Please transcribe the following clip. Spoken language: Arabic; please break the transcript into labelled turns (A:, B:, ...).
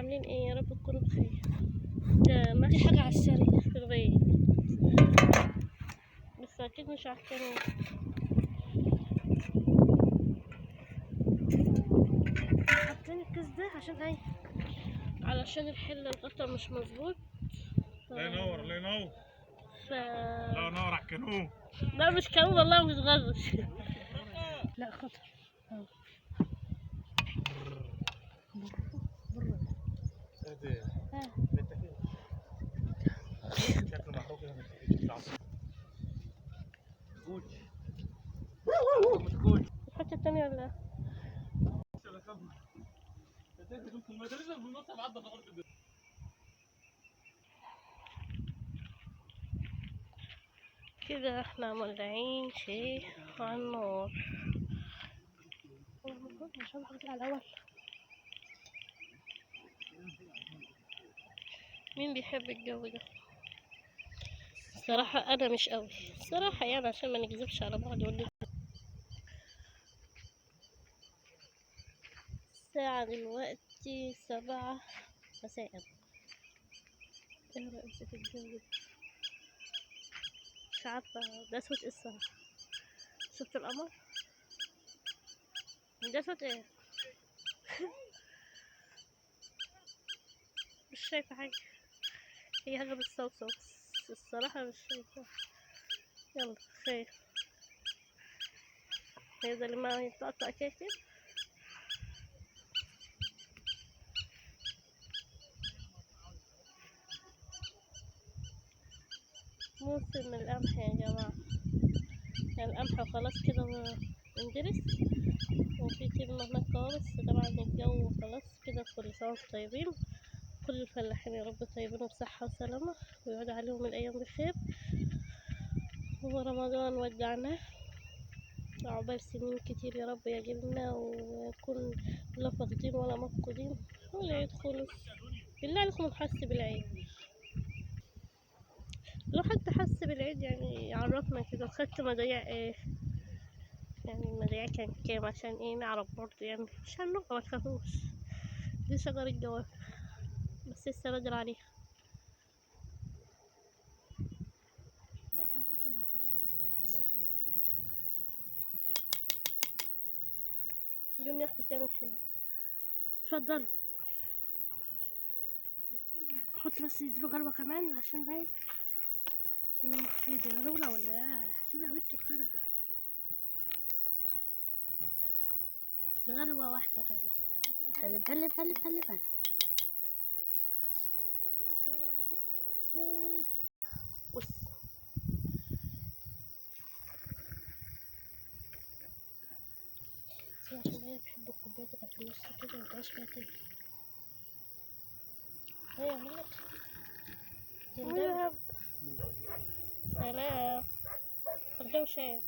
A: عاملين ايه؟ يا رب تكونوا بخير. ما في حاجة على السريع في البيت، بس اكيد مش على القناة. حاطين الكيس ده عشان ايه؟ علشان الحلة الغطا مش مظبوط.
B: الله ينور الله ينور. الله ينور على الكانون.
A: لا مش كانون والله، مش غرش. لا خطر.
B: شكله محروق هنا.
A: الحتة التانية ولا؟ كده احنا مولعين شيء على النار. عشان نحط على الأول. مين بيحب الجو ده؟ الصراحة أنا مش قوي الصراحة، يعني عشان ما نكذبش على بعض. الساعة دلوقتي 7 مساء. ايه رأيك في الجو ده؟ مش عارفة ده صوت ايه الصراحة. شفت القمر؟ ده صوت ايه؟ مش شايفة حاجة، هي حاجة بتصوصو الصراحة مش شايفة. يلا خير. هي ده اللي ما يتقطع كده. موسم القمح يا جماعة، القمح خلاص كده اندرس. وفي كلمة هناك خالص طبعا الجو خلاص كده. كل سنة وانتم طيبين، كل الفلاحين يا رب طيبين وبصحة وسلامة، ويعود عليهم الأيام بخير. ورمضان ودعناه، عقبال سنين كتير يا رب يجيلنا، ويكون لا فاقدين ولا مفقودين، ولا يدخلوا. بالله عليكم نحس بالعيد، لو حتى حس بالعيد يعني يعرفنا كده. وخدت مضايع ايه يعني؟ المضايع كان كام؟ عشان ايه نعرف برضه يعني. مش هنروح ما تخافوش، دي شجر الجواب بس لسه بدري عليها. الدنيا اختي بتعمل شاي. اتفضل حط بس يديله غلوة كمان عشان هاي المخفية هرولة ولا ايه؟ سيبها بنت الخرا. غلوة واحدة خلي. هلب هلب هلب هلب هلب. بص عشان هي بحب الكوباية تبقى في النص كده متبقاش فيها تاني. هي عملت سلام. خدام شاي.